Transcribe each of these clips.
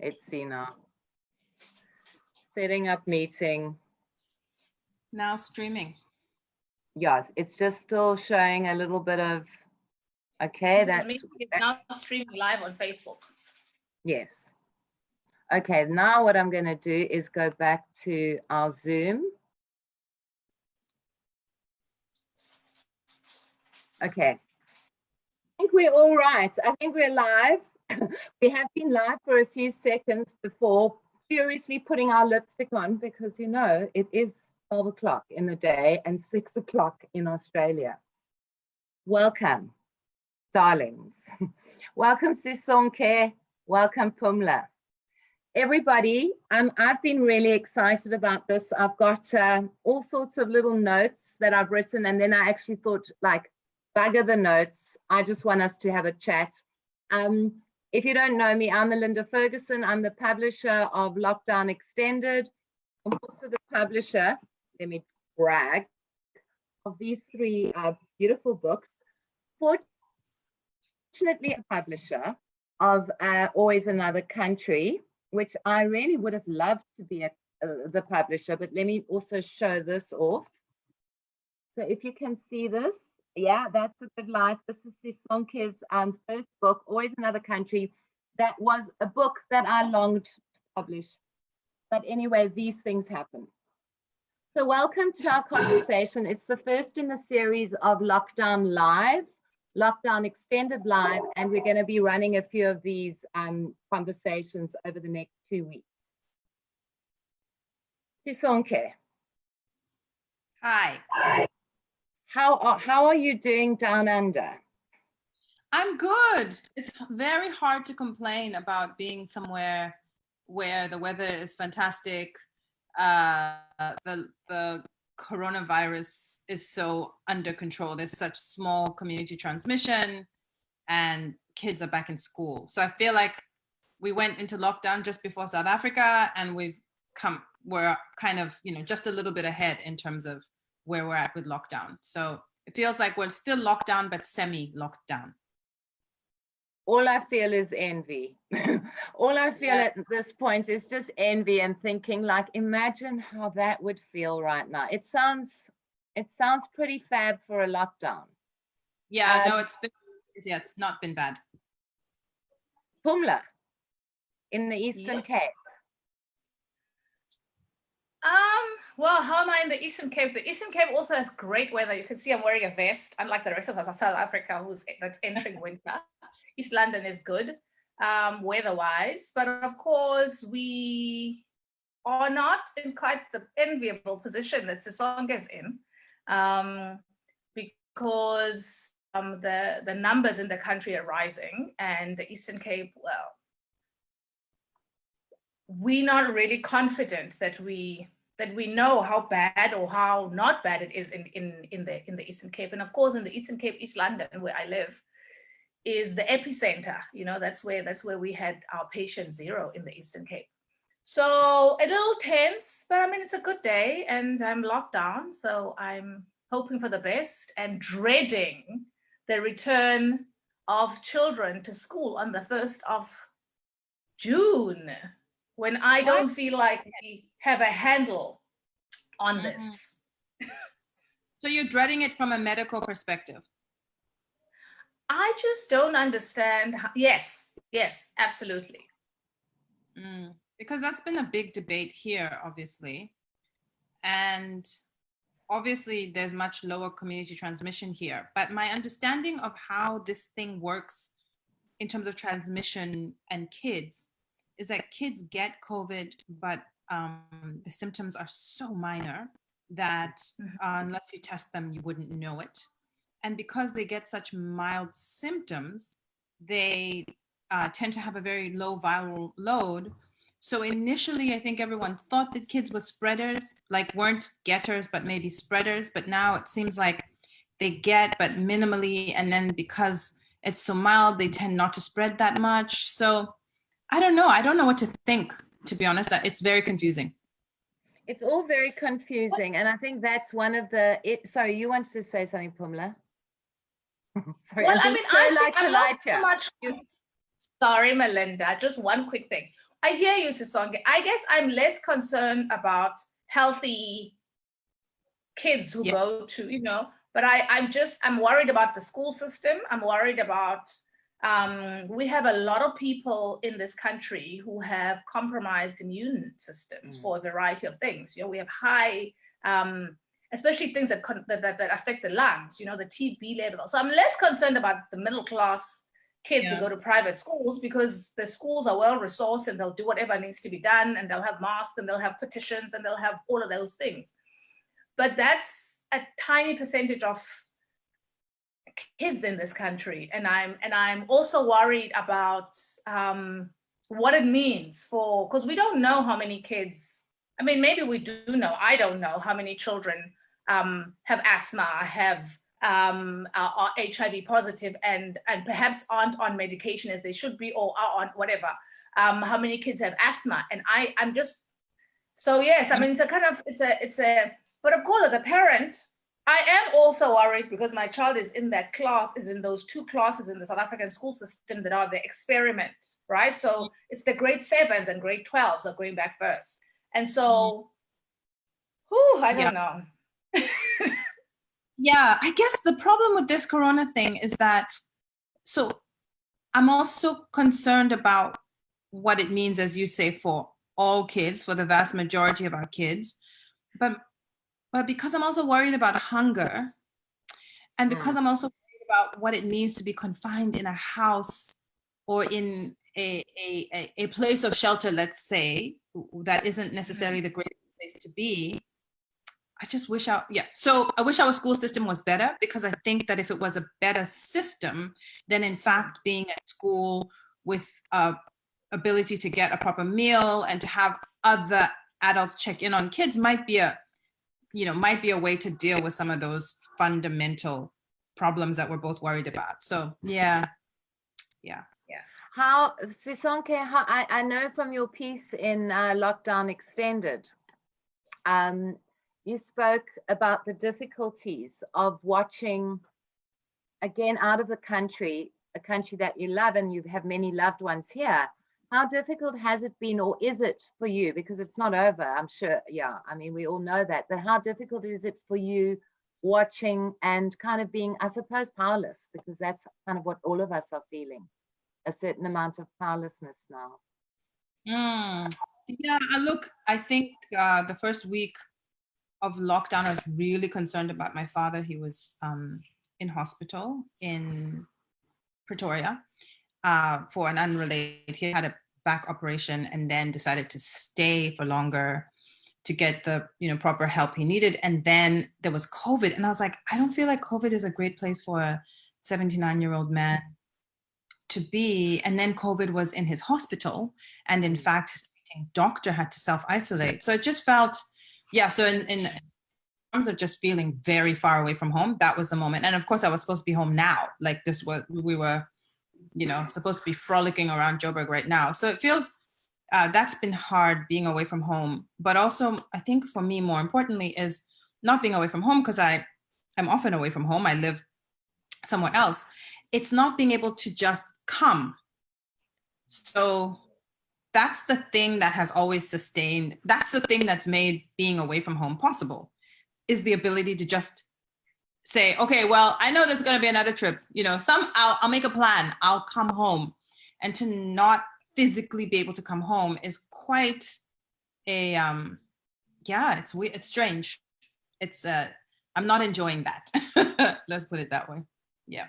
Let's see now. Setting up meeting. Now streaming. Yes, it's just still showing a little bit of, okay, It's now streaming live on Facebook. Yes. Okay, now what I'm going to do is go back to our Zoom. Okay. I think we're all right. I think we're live. We have been live for a few seconds before furiously putting our lipstick on because, you know, it is 12 o'clock in the day and 6 o'clock in Australia. Welcome, darlings. Welcome, Sisonke. Welcome, Pumla. Everybody, I've been really excited about this. I've got all sorts of little notes that I've written, and then I actually thought, like, bugger the notes. I just want us to have a chat. If you don't know me, I'm Melinda Ferguson. I'm the publisher of Lockdown Extended. I'm also the publisher, let me brag, of these three beautiful books. Fortunately, a publisher of Always Another Country, which I really would have loved to be the publisher, but let me also show this off. So if you can see this, yeah, that's a good light. This is Sisonke's first book, Always Another Country. That was a book that I longed to publish. But anyway, these things happen. So welcome to our conversation. It's the first in the series of Lockdown Live, Lockdown Extended Live, and we're going to be running a few of these conversations over the next 2 weeks. Sisonke. Hi. How are you doing down under? I'm good. It's very hard to complain about being somewhere where the weather is fantastic. The coronavirus is so under control. There's such small community transmission and kids are back in school. So I feel like we went into lockdown just before South Africa and we're kind of, you know, just a little bit ahead in terms of where we're at with lockdown. So it feels like we're still locked down, but semi-lockdown. All I feel is envy. All I feel at this point is just envy and thinking, like, imagine how that would feel right now. It sounds pretty fab for a lockdown. Yeah, no, it's not been bad. Pumla, in the Eastern Cape. Well, how am I in the Eastern Cape? The Eastern Cape also has great weather. You can see I'm wearing a vest, unlike the rest of South Africa that's entering winter. East London is good weather-wise, but of course we are not in quite the enviable position that Sisonke is in, because the numbers in the country are rising, and the Eastern Cape, well, we're not really confident that we know how bad or how not bad it is in the Eastern Cape. And of course, in the Eastern Cape, East London, where I live, is the epicenter. You know, that's where we had our patient zero in the Eastern Cape. So a little tense, but I mean, it's a good day and I'm locked down. So I'm hoping for the best and dreading the return of children to school on the 1st of June, when I don't feel like we have a handle on this. So you're dreading it from a medical perspective? I just don't understand. Yes, absolutely. Because that's been a big debate here, obviously. And obviously there's much lower community transmission here. But my understanding of how this thing works in terms of transmission and kids is that kids get COVID, but the symptoms are so minor that unless you test them, you wouldn't know it. And because they get such mild symptoms, they tend to have a very low viral load. So initially, I think everyone thought that kids were spreaders, like weren't getters, but maybe spreaders. But now it seems like they get, but minimally. And then because it's so mild, they tend not to spread that much. So I don't know. I don't know what to think, to be honest. It's very confusing. It's all very confusing. And I think that's one of the, sorry, you wanted to say something, Pumla? Sorry, well, I mean, I'm not so much. Sorry, Melinda, just one quick thing. I hear you, Sisonke. I guess I'm less concerned about healthy kids who go to, but I'm worried about the school system. I'm worried about, we have a lot of people in this country who have compromised immune systems for a variety of things. We have high, especially things that affect the lungs, the TB level. So I'm less concerned about the middle class kids who go to private schools, because the schools are well resourced and they'll do whatever needs to be done, and they'll have masks and they'll have petitions and they'll have all of those things. But that's a tiny percentage of kids in this country, and I'm also worried about what it means because we don't know how many kids. I mean, maybe we do know. I don't know how many children have asthma, are HIV positive, and perhaps aren't on medication as they should be, or are on whatever. How many kids have asthma? And I'm just so yes. I mean, it's a. But of course, as a parent, I am also worried because my child is in those two classes in the South African school system that are the experiment, right? So it's the grade 7s and grade 12s are going back first. And so, I don't know. Yeah, I guess the problem with this corona thing is that, so I'm also concerned about what it means, as you say, for all kids, for the vast majority of our kids. But because I'm also worried about hunger, and because I'm also worried about what it means to be confined in a house or in a place of shelter, let's say, that isn't necessarily the greatest place to be, I just wish so I wish our school system was better, because I think that if it was a better system, then in fact being at school with ability to get a proper meal and to have other adults check in on kids might be a way to deal with some of those fundamental problems that we're both worried about. So yeah. How, Sisonke, I know from your piece in Lockdown Extended, you spoke about the difficulties of watching, again, out of the country, a country that you love, and you have many loved ones here. How difficult has it been, or is it for you? Because it's not over, I'm sure. Yeah, I mean, we all know that. But how difficult is it for you watching and kind of being, I suppose, powerless? Because that's kind of what all of us are feeling, a certain amount of powerlessness now. Yeah, I think the first week of lockdown, I was really concerned about my father. He was in hospital in Pretoria. For an unrelated, he had a back operation and then decided to stay for longer to get the proper help he needed. And then there was COVID, and I was like, I don't feel like COVID is a great place for a 79-year-old man to be. And then COVID was in his hospital, and in fact his doctor had to self-isolate. So it just felt, so in terms of just feeling very far away from home, that was the moment. And of course I was supposed to be home now, like we were supposed to be frolicking around Joburg right now. So it feels, that's been hard, being away from home. But also, I think for me, more importantly, is not being away from home, because I'm often away from home. I live somewhere else. It's not being able to just come. So that's the thing that has always sustained, that's the thing that's made being away from home possible, is the ability to just say, okay, well, I know there's going to be another trip, I'll make a plan, I'll come home. And to not physically be able to come home is quite a, it's weird, it's strange. It's, I'm not enjoying that. Let's put it that way. Yeah.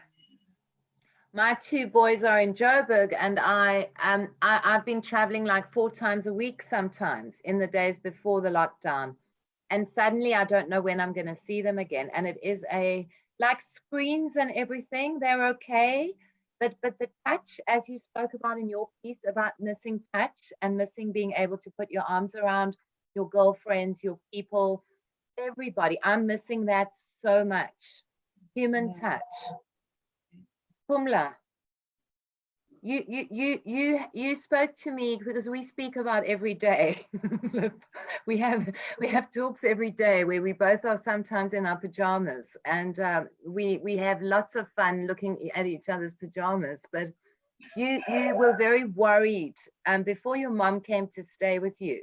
My two boys are in Joburg, and I've been traveling like 4 times a week sometimes in the days before the lockdown. And suddenly I don't know when I'm going to see them again. And it is like screens and everything, they're okay. But the touch, as you spoke about in your piece, about missing touch and missing being able to put your arms around your girlfriends, your people, everybody. I'm missing that so much. Human touch. Pumla, you spoke to me, because we speak about every day. we have talks every day where we both are sometimes in our pajamas, and we have lots of fun looking at each other's pajamas. But you were very worried, and before your mom came to stay with you,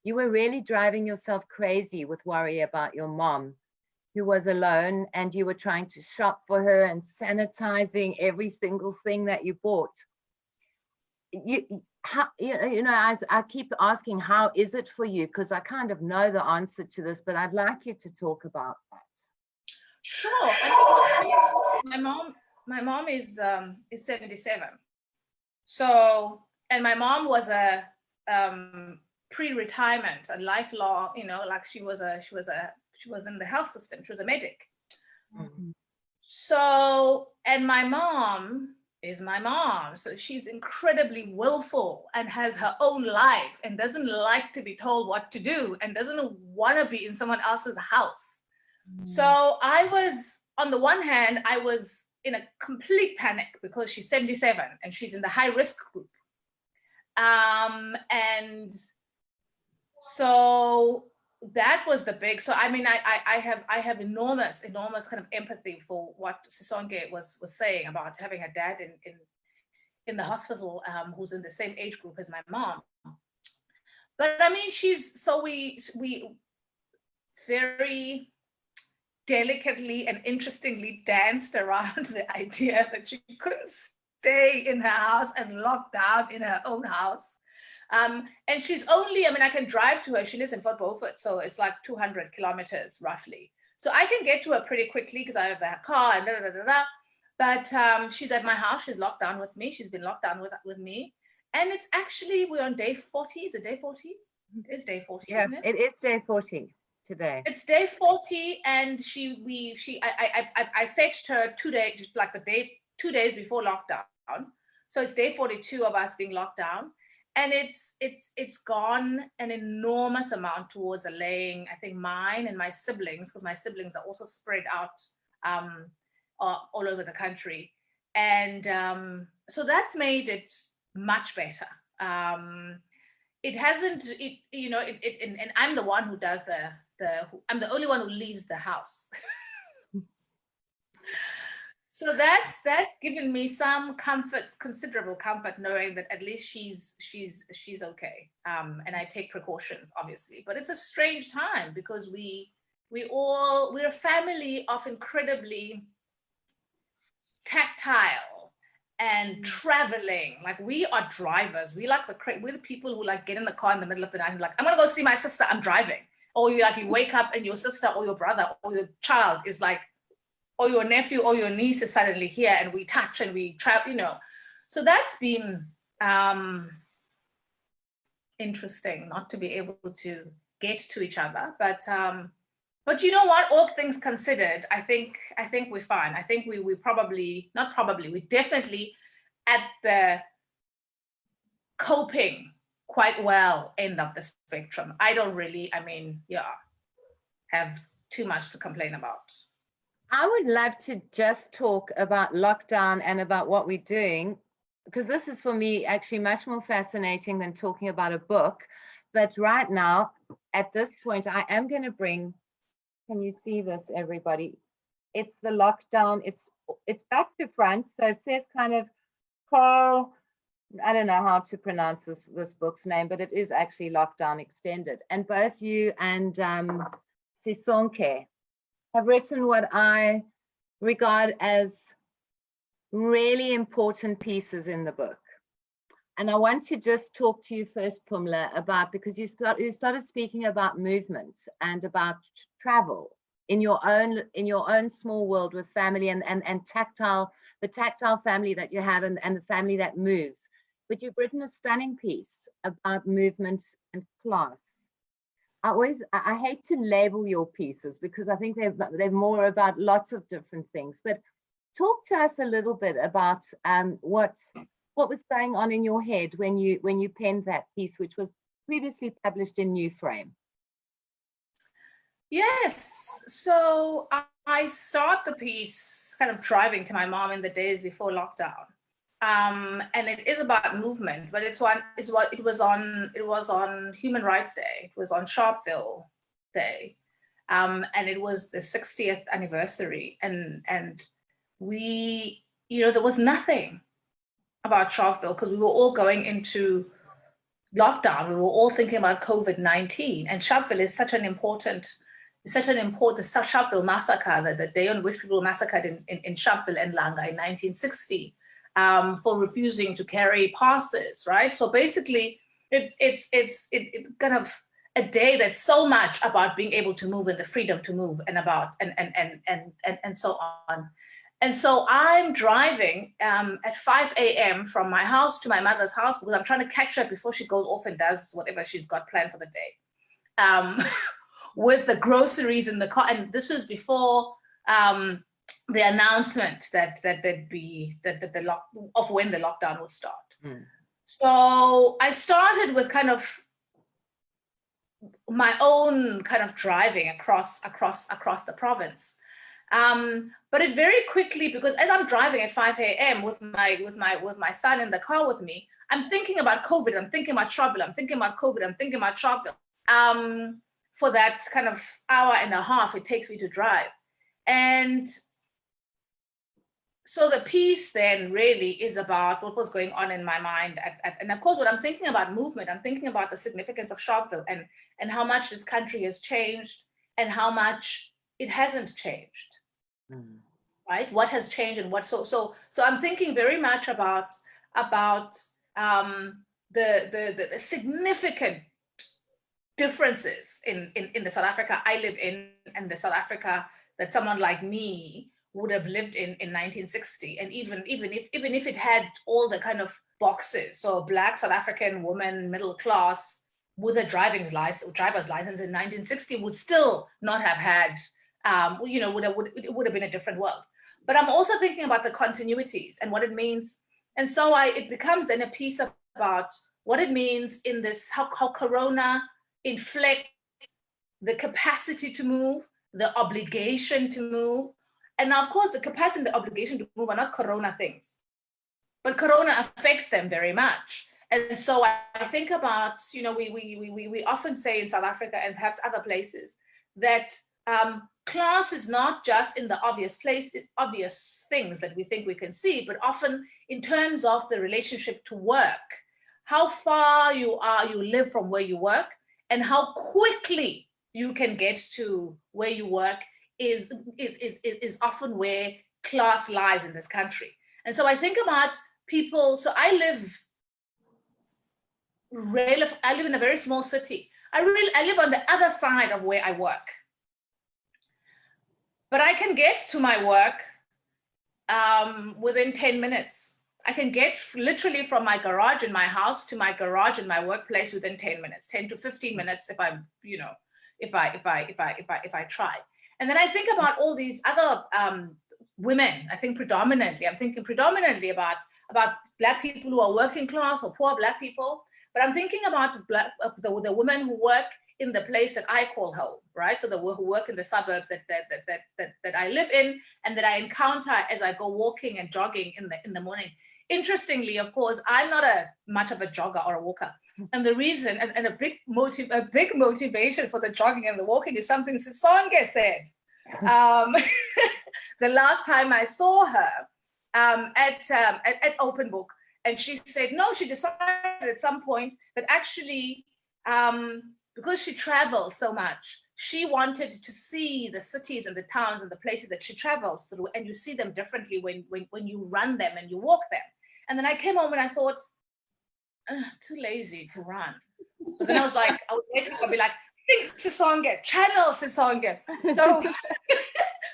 you were really driving yourself crazy with worry about your mom, who was alone, and you were trying to shop for her and sanitizing every single thing that you bought. I keep asking, how is it for you? Because I kind of know the answer to this, but I'd like you to talk about that. Sure. My mom is 77. So, and my mom was a pre-retirement, a lifelong, like she was in the health system. She was a medic. Mm-hmm. So, and my mom is my mom. So she's incredibly willful and has her own life and doesn't like to be told what to do and doesn't want to be in someone else's house. So I was, on the one hand, I was in a complete panic because she's 77 and she's in the high risk group. And so that was the big, so I mean, I have enormous kind of empathy for what Sisonke was saying about having her dad in the hospital, who's in the same age group as my mom. But I mean, we very delicately and interestingly danced around the idea that she couldn't stay in her house and locked down in her own house. And she's only, I mean, I can drive to her. She lives in Fort Beaufort, so it's like 200 kilometers roughly. So I can get to her pretty quickly because I have a car and But she's at my house. She's locked down with me. She's been locked down with me. And it's actually, we're on day 40. Is it day 40? It is day 40, yeah, isn't it? It is day 40 today. It's day 40, and I fetched her 2 days, like 2 days before lockdown. So it's day 42 of us being locked down. And it's gone an enormous amount towards allaying, I think, mine and my siblings, because my siblings are also spread out all over the country. And so that's made it much better. It hasn't, and I'm the one who does I'm the only one who leaves the house. So that's given me some comfort, considerable comfort, knowing that at least she's okay. And I take precautions, obviously. But it's a strange time because we're a family of incredibly tactile and traveling. Like, we are drivers. We're the people who like get in the car in the middle of the night and like, I'm gonna go see my sister, I'm driving. Or you wake up and your sister or your brother or your child is like, or your nephew or your niece is suddenly here, and we touch and we travel, So that's been interesting, not to be able to get to each other. But you know what? All things considered, I think we're fine. I think we definitely at the coping quite well end of the spectrum. I don't really, have too much to complain about. I would love to just talk about lockdown and about what we're doing, because this is for me actually much more fascinating than talking about a book. But right now, at this point, I am going to bring, can you see this, everybody? It's the lockdown. It's back to front. So it says kind of Carl, I don't know how to pronounce this book's name, but it is actually Lockdown Extended. And both you and Sisonke have written what I regard as really important pieces in the book. And I want to just talk to you first, Pumla, about, because you started speaking about movement and about travel in your own small world with family and the tactile family that you have and the family that moves. But you've written a stunning piece about movement and class. I hate to label your pieces because I think they're more about lots of different things. But talk to us a little bit about what was going on in your head when you penned that piece, which was previously published in New Frame. Yes, so I start the piece kind of driving to my mom in the days before lockdown. And it is about movement, but it was on Human Rights Day. It was on Sharpeville Day, and it was the 60th anniversary. And we, there was nothing Sharpeville because we were all going into lockdown. We were all thinking about COVID-19, and Sharpeville is such an important, the Sharpeville massacre, the day on which people were massacred in Sharpeville and Dlanga in 1960 for refusing to carry passes, right? So basically, it's kind of a day that's so much about being able to move and the freedom to move and about and so on. And so I'm driving at 5 a.m. from my house to my mother's house because I'm trying to catch her before she goes off and does whatever she's got planned for the day. With the groceries in the car, and this was before the announcement that of when the lockdown would start. So I started with kind of my own kind of driving across the province. But it very quickly, because as I'm driving at 5 a.m. with my son in the car with me, I'm thinking about COVID, I'm thinking about travel, I'm thinking about COVID, I'm thinking about travel. For that kind of hour and a half it takes me to drive. And so the piece then really is about what was going on in my mind. And of course, when I'm thinking about movement, I'm thinking about the significance of Sharpeville and how much this country has changed and how much it hasn't changed. Right? What has changed and what, so I'm thinking very much about the significant differences in the South Africa I live in and the South Africa that someone like me would have lived in 1960. And even if it had all the kind of boxes, so a Black South African woman, middle class, with a driver's license in 1960 would still not have had, it would have been a different world. But I'm also thinking about the continuities and what it means. And so it becomes then a piece about what it means in this, how Corona inflects the capacity to move, the obligation to move. And now, of course, the capacity and the obligation to move are not Corona things, but Corona affects them very much. And so I think about, we often say in South Africa and perhaps other places that class is not just in the obvious things that we think we can see, but often in terms of the relationship to work, how far you live from where you work and how quickly you can get to where you work is often where class lies in this country. And so I think about people, so I live in a very small city. I live on the other side of where I work. But I can get to my work within 10 minutes. I can get literally from my garage in my house to my garage in my workplace within 10 minutes, 10 to 15 minutes if I'm, if I try. And then I think about all these other women. I'm thinking predominantly about Black people who are working class or poor Black people. But I'm thinking about the women who work in the place that I call home, right? So who work in the suburb that I live in and that I encounter as I go walking and jogging in the morning. Interestingly, of course, I'm not much of a jogger or a walker. And the reason, and a big motivation for the jogging and the walking is something Sisonke said. The last time I saw her at Open Book, and she said, no, she decided at some point that actually, because she travels so much, she wanted to see the cities and the towns and the places that she travels through, and you see them differently when you run them and you walk them. And then I came home and I thought, too lazy to run. So then I was like, I would wake up and be like, think Sisonke, channel Sisonke. So,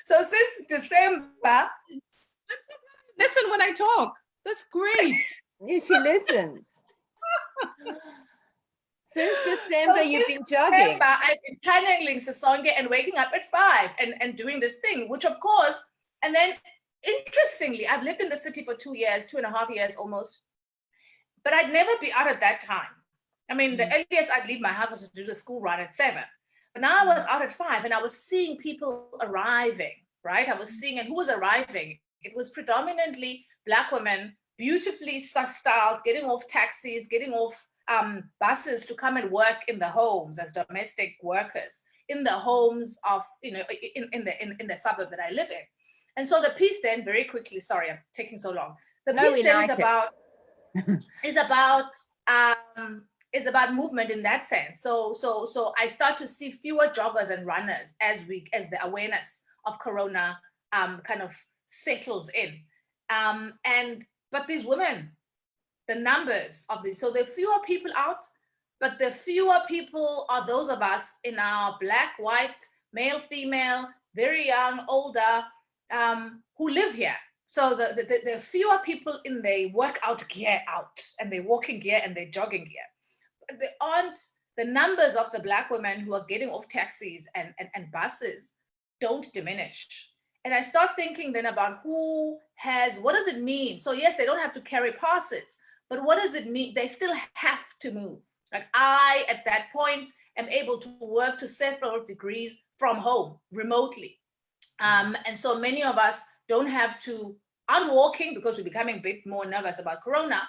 so since December. Listen when I talk. That's great. Yeah, she listens. Since December, you've been jogging. I've been channeling Sisonke and waking up at 5 and doing this thing, which of course, and then interestingly, I've lived in the city for 2.5 years almost, but I'd never be out at that time. I mean, the earliest I'd leave my house was to do the school run at 7. But now I was out at 5 and I was seeing people arriving, right? I was seeing, and who was arriving? It was predominantly Black women, beautifully styled, getting off taxis, getting off buses to come and work in the homes as domestic workers, in the homes of, in the suburb that I live in. And so the piece then very quickly, sorry, I'm taking so long. The piece then is about is about movement in that sense. So I start to see fewer joggers and runners as the awareness of corona kind of settles in. But these women, the numbers of these, so there are fewer people out, but the fewer people are those of us in our Black, white, male, female, very young, older, who live here. So there are fewer people in their workout gear out, and their walking gear and their jogging gear. But there aren't the numbers of the Black women who are getting off taxis and buses don't diminish. And I start thinking then about what does it mean? So yes, they don't have to carry passes, but what does it mean? They still have to move. Like I, at that point, am able to work to several degrees from home, remotely. And so many of us don't have to, aren't walking because we're becoming a bit more nervous about corona,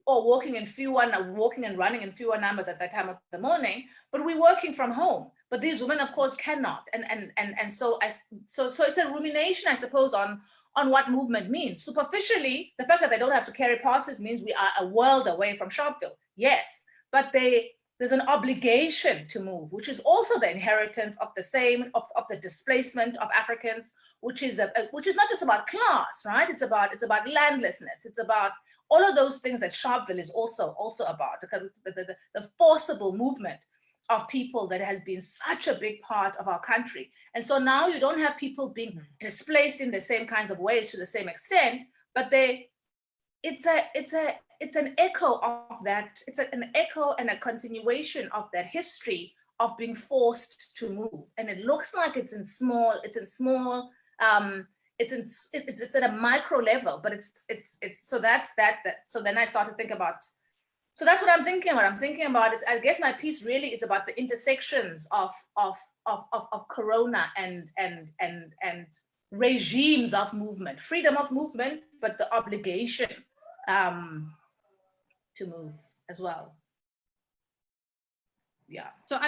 or walking and running in fewer numbers at that time of the morning, but we're working from home. But these women, of course, cannot. And so it's a rumination, I suppose, on what movement means. Superficially, the fact that they don't have to carry passes means we are a world away from Sharpeville. Yes, but there's an obligation to move, which is also the inheritance of the displacement of Africans, which is not just about class, right? It's about landlessness. It's about all of those things that Sharpeville is also about, the forcible movement of people that has been such a big part of our country. And so now you don't have people being displaced in the same kinds of ways to the same extent, but it's an echo of that. It's an echo and a continuation of that history of being forced to move. And it looks like it's at a micro level, but it's so that's that. So then I start to think about, so that's what I'm thinking about. I'm thinking about is, I guess my piece really is about the intersections of corona and regimes of movement, freedom of movement, but the obligation to move as well. Yeah. So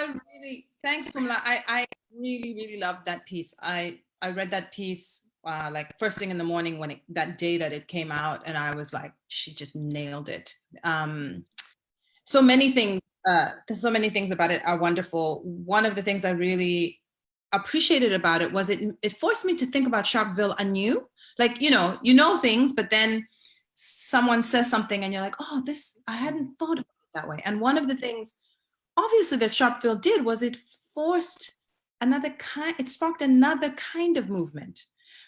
thanks, Pumla. I really loved that piece. I read that piece like first thing in the morning when that day that it came out, and I was like, she just nailed it. So many things about it are wonderful. One of the things I really appreciated about it was it forced me to think about Sharpeville anew. Like, you know things, but then someone says something and you're like, oh, this, I hadn't thought of it that way. And one of the things obviously that Sharpeville did was it sparked another kind of movement,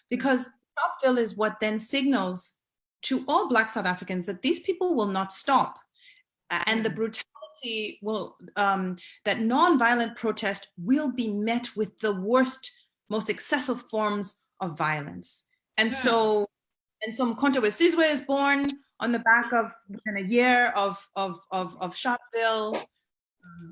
because Sharpeville is what then signals to all Black South Africans that these people will not stop. And the brutality will, that nonviolent protest will be met with the worst, most excessive forms of violence. And so Mkhonto we Sizwe is born on the back of within a year of Sharpeville.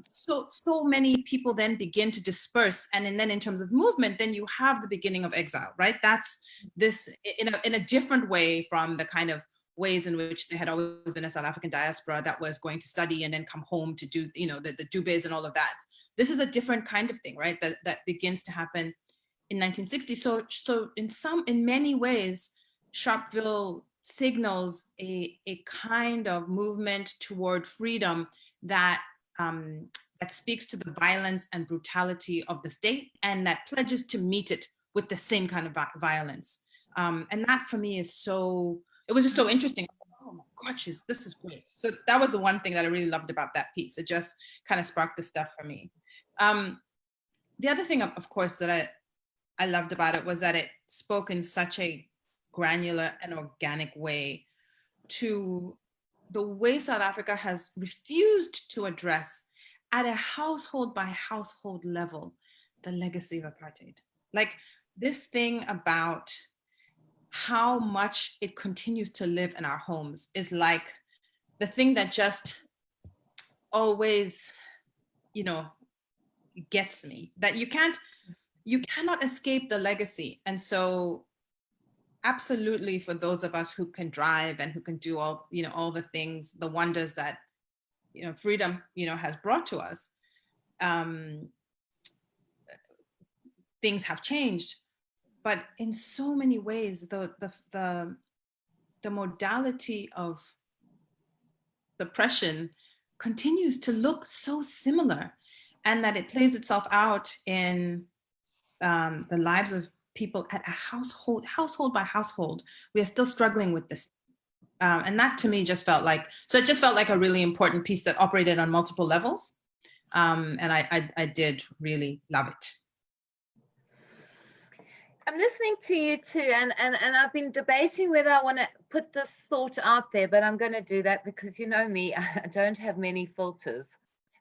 So many people then begin to disperse, and then in terms of movement, then you have the beginning of exile, right? That's this in a different way from the kind of ways in which there had always been a South African diaspora that was going to study and then come home to do, the dubes and all of that. This is a different kind of thing, right? That begins to happen in 1960. So in many ways, Sharpeville signals a kind of movement toward freedom that speaks to the violence and brutality of the state, and that pledges to meet it with the same kind of violence. And that for me it was just so interesting. Oh my gosh, this is great. So that was the one thing that I really loved about that piece. It just kind of sparked the stuff for me. The other thing, of course, that I loved about it was that it spoke in such a granular and organic way to the way South Africa has refused to address at a household by household level the legacy of apartheid. Like this thing about how much it continues to live in our homes is like the thing that just always, gets me, that you cannot escape the legacy. And so absolutely, for those of us who can drive and who can do all the things, the wonders that, freedom, has brought to us, things have changed. But in so many ways, the the modality of suppression continues to look so similar, and that it plays itself out in the lives of people at a household by household. We are still struggling with this. And that to me just felt like, so it just felt like a really important piece that operated on multiple levels. And I did really love it. I'm listening to you too, and I've been debating whether I want to put this thought out there, but I'm going to do that because you know me, I don't have many filters.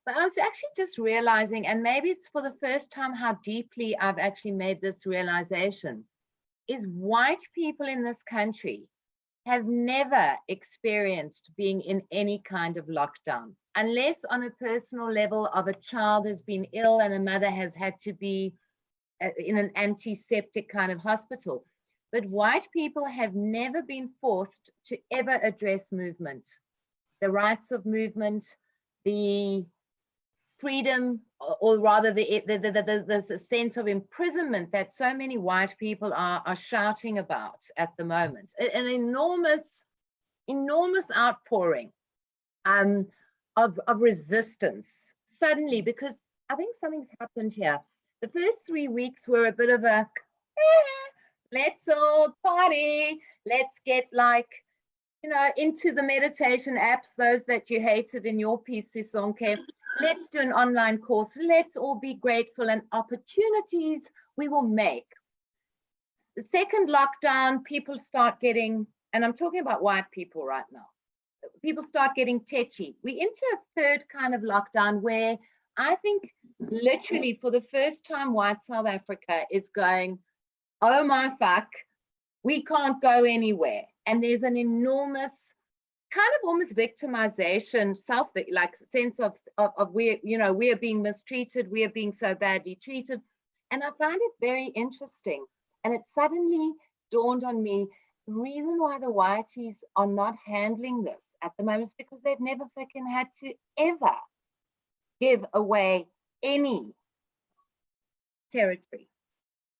But I was actually just realizing, and maybe it's for the first time how deeply I've actually made this realization, is white people in this country have never experienced being in any kind of lockdown, unless on a personal level of a child has been ill and a mother has had to be in an antiseptic kind of hospital. But white people have never been forced to ever address movement, the rights of movement, the freedom, or rather the sense of imprisonment that so many white people are shouting about at the moment. An enormous outpouring of resistance suddenly, because I think something's happened here. The first 3 weeks were a bit of a, let's all party, let's get like, you know, into the meditation apps, those that you hated in your piece, Sisonke. Let's do an online course. Let's all be grateful, and opportunities we will make. The second lockdown, people start getting, and I'm talking about white people right now, people start getting tetchy. We into a third kind of lockdown where I think literally for the first time, white South Africa is going, oh my fuck, we can't go anywhere. And there's an enormous kind of almost victimization, like sense of we're, you know, we are being mistreated, we are being so badly treated. And I find it very interesting. And it suddenly dawned on me, the reason why the whiteys are not handling this at the moment is because they've never fucking had to ever give away any territory.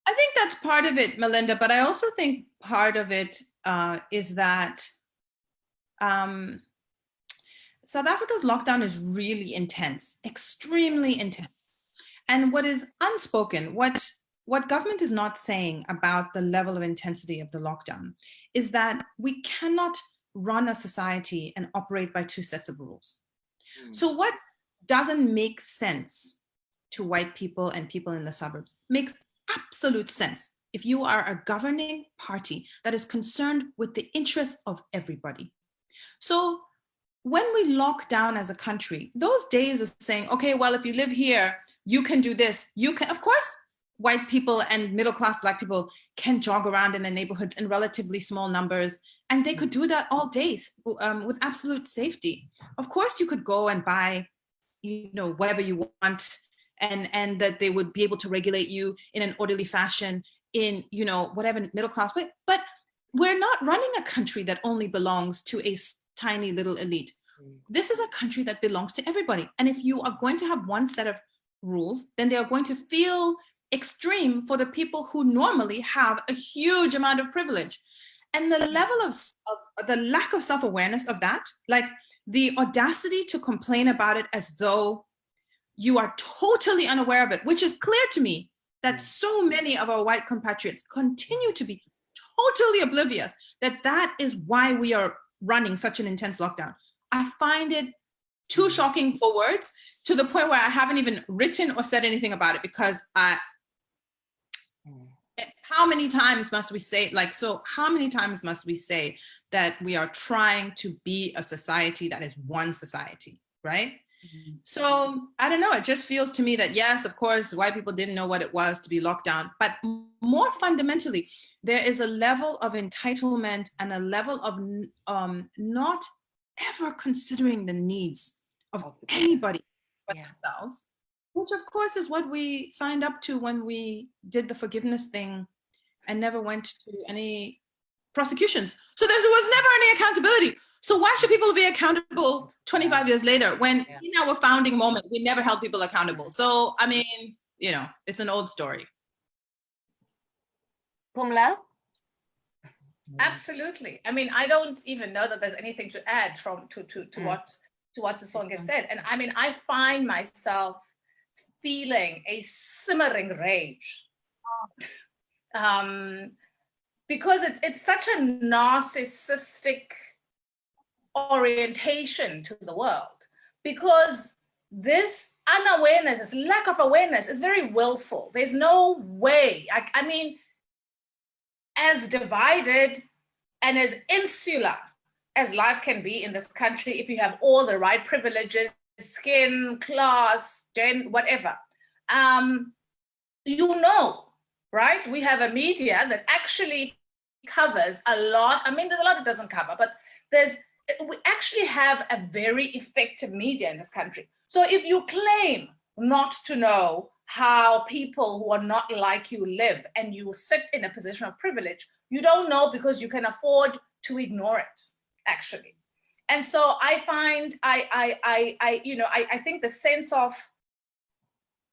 I think that's part of it, Melinda, but I also think part of it is that South Africa's lockdown is really intense, extremely intense. And what is unspoken, what government is not saying about the level of intensity of the lockdown is that we cannot run a society and operate by two sets of rules. So what doesn't make sense to white people and people in the suburbs makes absolute sense if you are a governing party that is concerned with the interests of everybody. So when we lock down as a country, those days of saying, okay, well, if you live here, you can do this, you can, of course, white people and middle-class Black people can jog around in their neighborhoods in relatively small numbers, and they could do that all day with absolute safety. Of course, you could go and buy, you know, whatever you want, and that they would be able to regulate you in an orderly fashion in, you know, whatever middle-class way. But we're not running a country that only belongs to a tiny little elite. This is a country that belongs to everybody. And if you are going to have one set of rules, then they are going to feel extreme for the people who normally have a huge amount of privilege. And the level of the lack of self-awareness of that, like the audacity to complain about it as though you are totally unaware of it, which is clear to me that so many of our white compatriots continue to be totally oblivious that that is why we are running such an intense lockdown. I find it too shocking for words, to the point where I haven't even written or said anything about it, because how many times must we say, like, so how many times must we say that we are trying to be a society that is one society, right? So I don't know, it just feels to me that yes, of course, white people didn't know what it was to be locked down, but more fundamentally, there is a level of entitlement and a level of not ever considering the needs of anybody but themselves, which of course is what we signed up to when we did the forgiveness thing and never went to any prosecutions. So there was never any accountability. So why should people be accountable 25 years later when in our founding moment, we never held people accountable? So, I mean, you know, it's an old story. Pumla? Absolutely. I mean, I don't even know that there's anything to add from to what Sisonke said. And I mean, I find myself feeling a simmering rage. Because it's such a narcissistic orientation to the world, because this unawareness, this lack of awareness is very willful. There's no way. I mean, as divided and as insular as life can be in this country, if you have all the right privileges, skin, class, gender, whatever, you know, right? We have a media that actually covers a lot. I mean, there's a lot it doesn't cover, but we actually have a very effective media in this country. So if you claim not to know how people who are not like you live, and you sit in a position of privilege, you don't know because you can afford to ignore it, actually. And so I find, I think the sense of,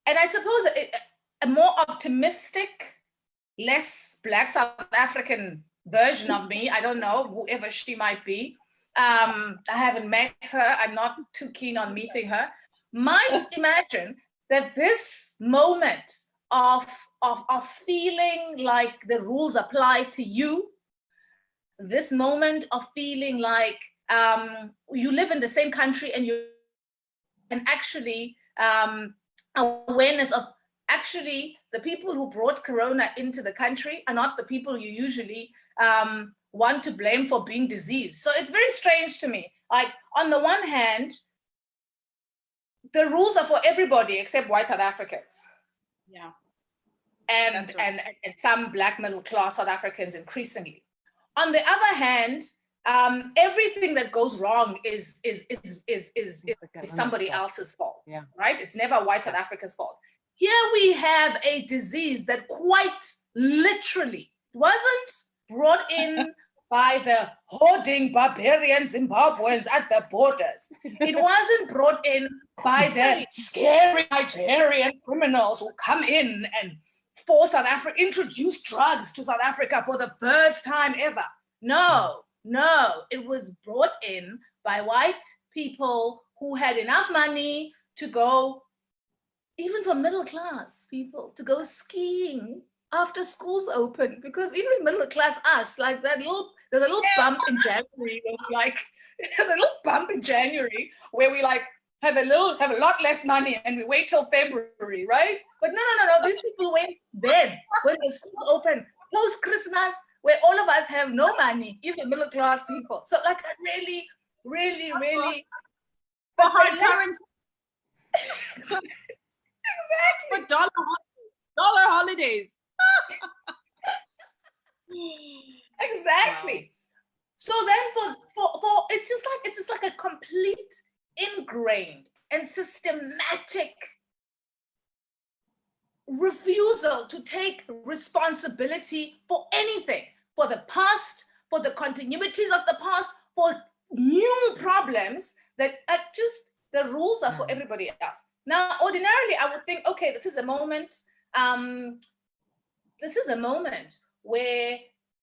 and I suppose a more optimistic, less Black South African version of me, I don't know, whoever she might be. I haven't met her. I'm not too keen on meeting her. Might imagine that this moment of feeling like the rules apply to you, this moment of feeling like you live in the same country and actually awareness of actually the people who brought Corona into the country are not the people you usually want to blame for being diseased. So it's very strange to me. Like, on the one hand, the rules are for everybody except white South Africans. Yeah. And, right. and some Black middle class South Africans increasingly. On the other hand, everything that goes wrong is somebody else's fault, right? It's never white South Africa's fault. Here we have a disease that quite literally wasn't brought in by the hoarding barbarian Zimbabweans at the borders. It wasn't brought in by the scary Nigerian criminals who come in and force South Africa, introduce drugs to South Africa for the first time ever. No, it was brought in by white people who had enough money to go, even for middle class people, to go skiing after schools open, because even middle class us, like there's a little bump in January where we like, there's a little bump in January where we like have a lot less money and we wait till February, right? But no, these people went then when the schools open, post Christmas, where all of us have no money, even middle class people. So like I really. But hard currency. Exactly. But dollar holidays. Exactly. Wow. So then for it's just like a complete ingrained and systematic refusal to take responsibility for anything, for the past, for the continuities of the past, for new problems that are just, the rules are for everybody else. Now, ordinarily, I would think, okay, this is a moment where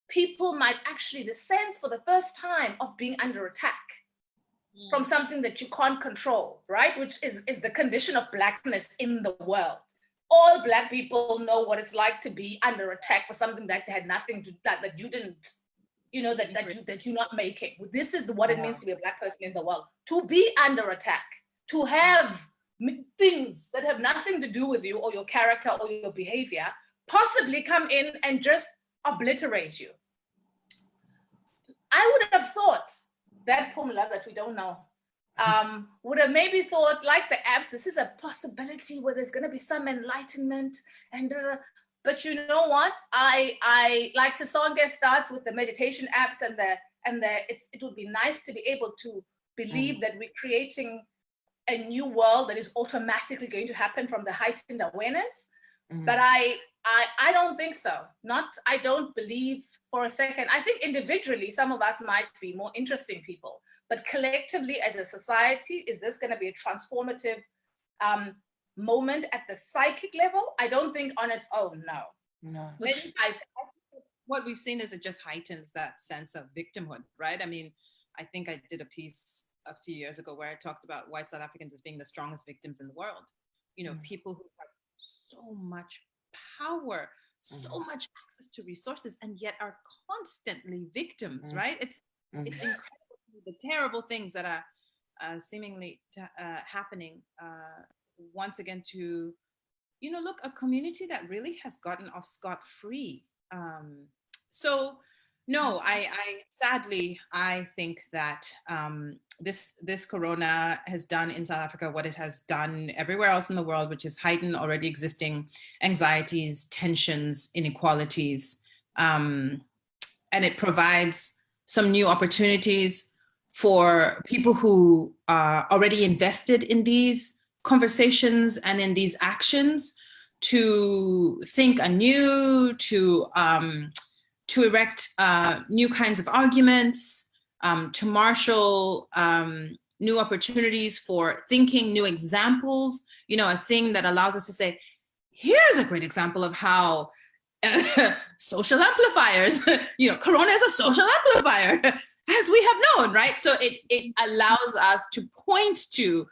people might actually, the sense for the first time of being under attack from something that you can't control, right? Which is the condition of Blackness in the world. All Black people know what it's like to be under attack for something that had nothing to that you didn't, that you're not making. This is what it means to be a Black person in the world. To be under attack, to have things that have nothing to do with you or your character or your behavior possibly come in and just obliterate you. I would have thought that Pumla that we don't know would have maybe thought, like the apps, this is a possibility where there's going to be some enlightenment, and but you know what? I like Sisonke starts with the meditation apps and it would be nice to be able to believe that we're creating a new world that is automatically going to happen from the heightened awareness. But I don't think so. I don't believe for a second. I think individually, some of us might be more interesting people, but collectively as a society, is this going to be a transformative moment at the psychic level? I don't think on its own, no. No. what we've seen is it just heightens that sense of victimhood, right? I mean, I think I did a piece a few years ago where I talked about white South Africans as being the strongest victims in the world. You know, people who have so much power, so much access to resources, and yet are constantly victims, right? It's incredible, the terrible things that are seemingly happening once again to, you know, look, a community that really has gotten off scot-free. So no, I sadly, I think that this corona has done in South Africa what it has done everywhere else in the world, which is heighten already existing anxieties, tensions, inequalities, and it provides some new opportunities for people who are already invested in these conversations and in these actions to think anew, to erect new kinds of arguments, to marshal new opportunities for thinking, new examples, you know, a thing that allows us to say, here's a great example of how social amplifiers, you know, corona is a social amplifier, as we have known, right? So it allows us to point to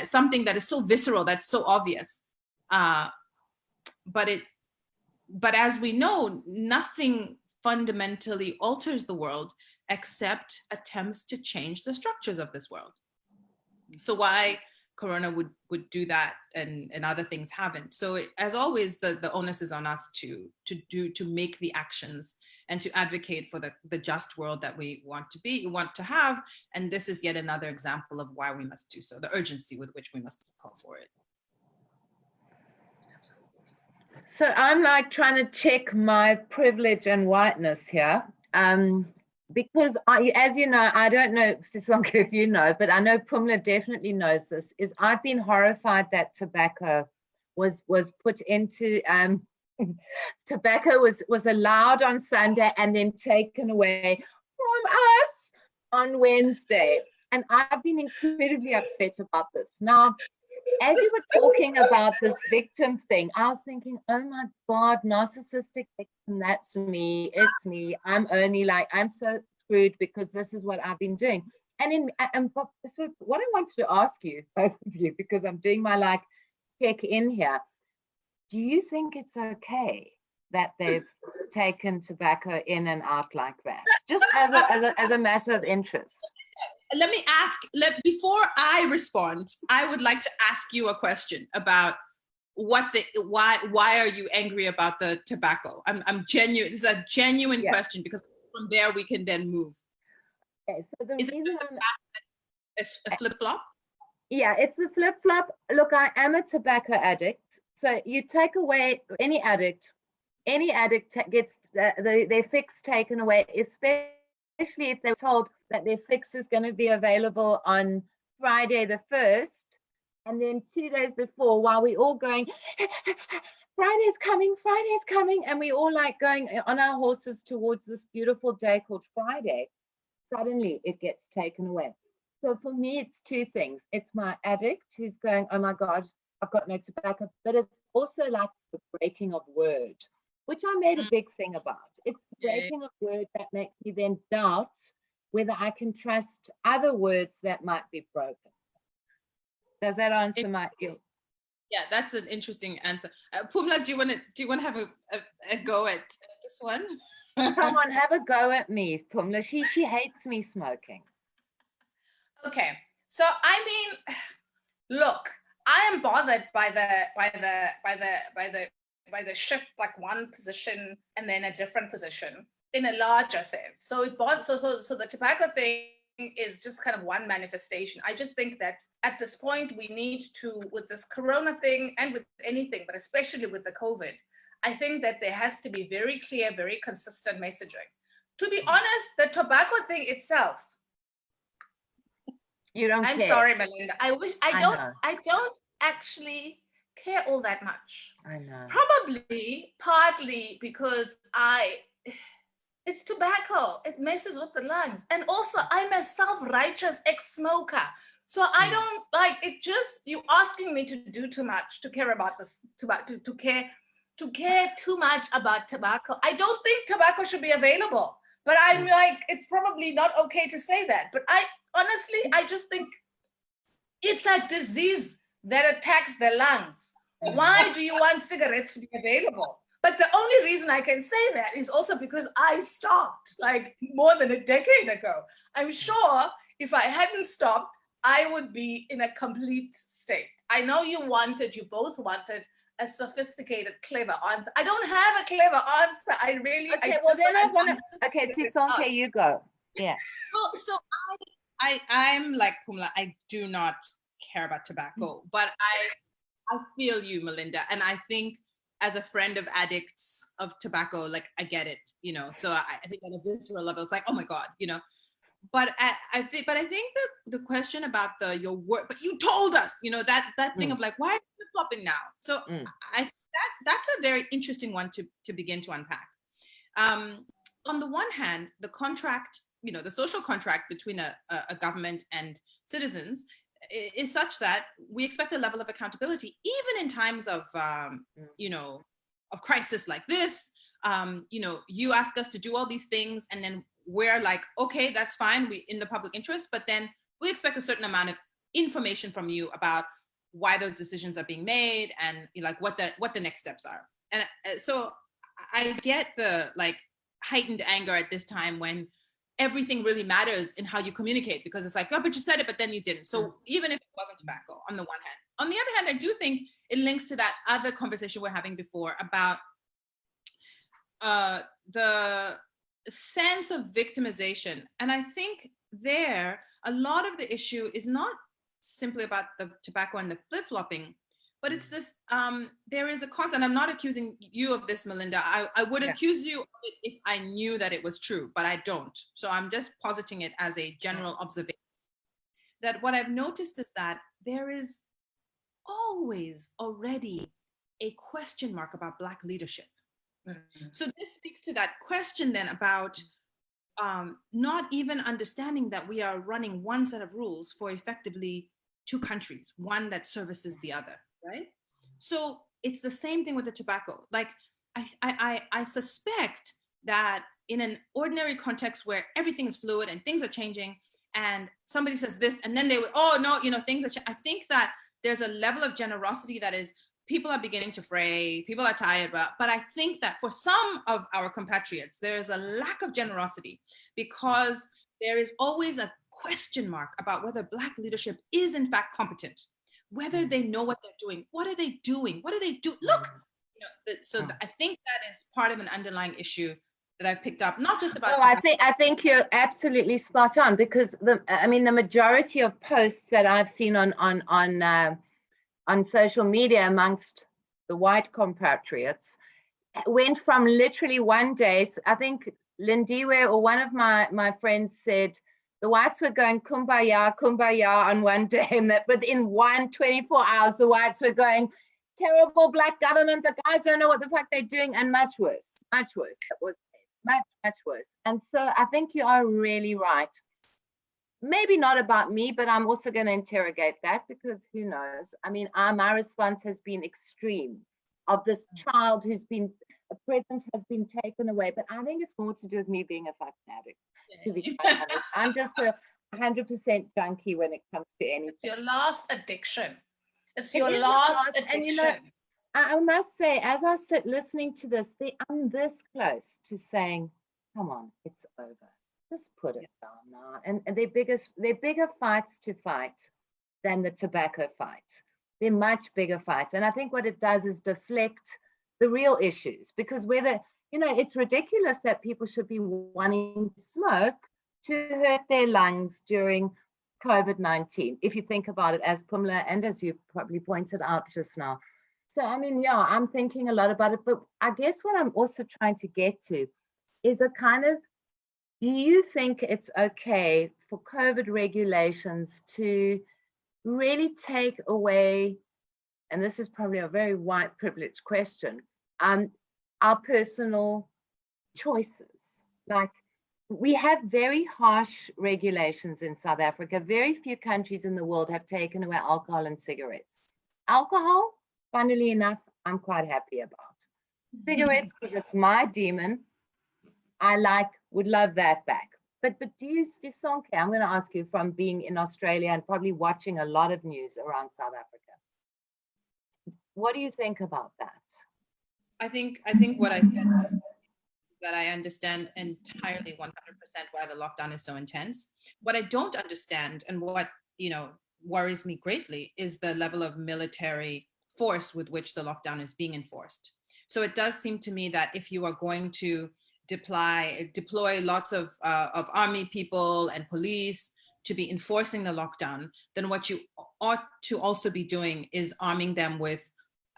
something that is so visceral, that's so obvious. But as we know, nothing fundamentally alters the world except attempts to change the structures of this world. So why corona would do that and other things haven't? So as always, the onus is on us to make the actions and to advocate for the just world that we want to have. And this is yet another example of why we must do so, the urgency with which we must call for it. So I'm like trying to check my privilege and whiteness here, because as you know, I don't know, Sisonke, if you know, but I know Pumla definitely knows this, is I've been horrified that tobacco was put into, tobacco was allowed on Sunday and then taken away from us on Wednesday. And I've been incredibly upset about this. Now, as you were talking about this victim thing, I was thinking, oh my God, narcissistic victim, that's me, it's me. I'm only like, I'm so screwed because this is what I've been doing. And so what I wanted to ask you, both of you, because I'm doing my like check in here, do you think it's okay that they've taken tobacco in and out like that? Just as a matter of interest. Let me ask, before I respond, I would like to ask you a question about why are you angry about the tobacco? I'm genuine, this is a genuine question, because from there we can then move. Okay, so the reason it's a flip-flop? Yeah, it's a flip-flop. Look, I am a tobacco addict. So you take away any addict gets their fix taken away, especially if they're told that their fix is going to be available on Friday the 1st, and then 2 days before, while we all going, Friday's coming, and we all like going on our horses towards this beautiful day called Friday, suddenly it gets taken away. So for me, it's two things. It's my addict who's going, oh my God, I've got no tobacco, but it's also like the breaking of word, which I made a big thing about. It's the breaking of word that makes me then doubt whether I can trust other words that might be broken. Does that answer my? Yeah, that's an interesting answer. Pumla, do you want to have a go at this one? Come on, have a go at me, Pumla. She hates me smoking. Okay, so I mean, look, I am bothered by the shift, like one position and then a different position in a larger sense. So the tobacco thing is just kind of one manifestation. I just think that at this point we need to, with this corona thing and with anything, but especially with the COVID, I think that there has to be very clear, very consistent messaging. To be honest, the tobacco thing itself, you don't care. I'm sorry, Melinda. I don't actually care all that much. I know. Probably partly because it's tobacco. It messes with the lungs. And also I'm a self-righteous ex-smoker. So I don't like it, just you asking me to do too much to care about this, to to care too much about tobacco. I don't think tobacco should be available, but I'm like, it's probably not okay to say that. But I honestly, I just think it's a disease that attacks the lungs. Why do you want cigarettes to be available? But the only reason I can say that is also because I stopped like more than a decade ago. I'm sure if I hadn't stopped, I would be in a complete state. I know you both wanted a sophisticated, clever answer. I don't have a clever answer. Okay, Sisonke, you go. Yeah. So I'm like Pumla, I do not care about tobacco, but I feel you, Melinda. And I think as a friend of addicts of tobacco, like I get it, you know, so I think on a visceral level, it's like, oh my God, you know, but I think the question about your work, but you told us, you know, that thing of like, why are you flopping now? So I think that's a very interesting one to begin to unpack. On the one hand, the contract, you know, the social contract between a government and citizens is such that we expect a level of accountability, even in times of, you know, of crisis like this. You know, you ask us to do all these things, and then we're like, okay, that's fine, we in the public interest, but then we expect a certain amount of information from you about why those decisions are being made and like what the next steps are. And so I get the like heightened anger at this time when everything really matters in how you communicate, because it's like, oh, but you said it, but then you didn't. So even if it wasn't tobacco, on the one hand. On the other hand, I do think it links to that other conversation we're having before about the sense of victimization. And I think there, a lot of the issue is not simply about the tobacco and the flip-flopping, but it's this, there is a cause, and I'm not accusing you of this, Melinda. I would accuse you of it if I knew that it was true, but I don't. So I'm just positing it as a general observation. That what I've noticed is that there is always already a question mark about Black leadership. So this speaks to that question then about not even understanding that we are running one set of rules for effectively two countries, one that services the other, right? So it's the same thing with the tobacco. Like I suspect that in an ordinary context where everything is fluid and things are changing, and somebody says this, and then they would, oh no, you know, things are. I think that there's a level of generosity that is, people are beginning to fray, people are tired, but I think that for some of our compatriots, there's a lack of generosity because there is always a question mark about whether Black leadership is in fact competent, whether they know what they're doing. What are they doing? What do they do? Look, you know, so I think that is part of an underlying issue that I've picked up, not just about. No, I think you're absolutely spot on, because the majority of posts that I've seen on social media amongst the white compatriots went from literally one day. I think Lindiwe or one of my friends said the whites were going kumbaya, kumbaya on one day, and that within 24 hours, the whites were going, terrible Black government, the guys don't know what the fuck they're doing, and much worse. That was much worse. And so I think you are really right. Maybe not about me, but I'm also going to interrogate that, because who knows? I mean, my response has been extreme, of this child who's been, a present has been taken away. But I think it's more to do with me being a fucking addict, to be quite honest. I'm just a 100% junkie when it comes to anything. It's your last addiction. It's your last addiction. And you know, I must say, as I sit listening to this, I'm this close to saying, come on, it's over. Just put it down now. And they're bigger fights to fight than the tobacco fight. They're much bigger fights. And I think what it does is deflect the real issues, because whether, you know, it's ridiculous that people should be wanting to smoke to hurt their lungs during COVID-19, if you think about it, as Pumla and as you probably pointed out just now. So, I mean, yeah, I'm thinking a lot about it, but I guess what I'm also trying to get to is a kind of, do you think it's okay for COVID regulations to really take away, and this is probably a very white privileged question, our personal choices? Like, we have very harsh regulations in South Africa. Very few countries in the world have taken away alcohol and cigarettes. Alcohol, funnily enough, I'm quite happy about. cigarettes because it's my demon. Would love that back. But do you, Sisonke, I'm going to ask you from being in Australia and probably watching a lot of news around South Africa. What do you think about that? I think what I said, that I understand entirely 100% why the lockdown is so intense. What I don't understand, and what, worries me greatly, is the level of military force with which the lockdown is being enforced. So it does seem to me that if you are going to deploy lots of army people and police to be enforcing the lockdown, then what you ought to also be doing is arming them with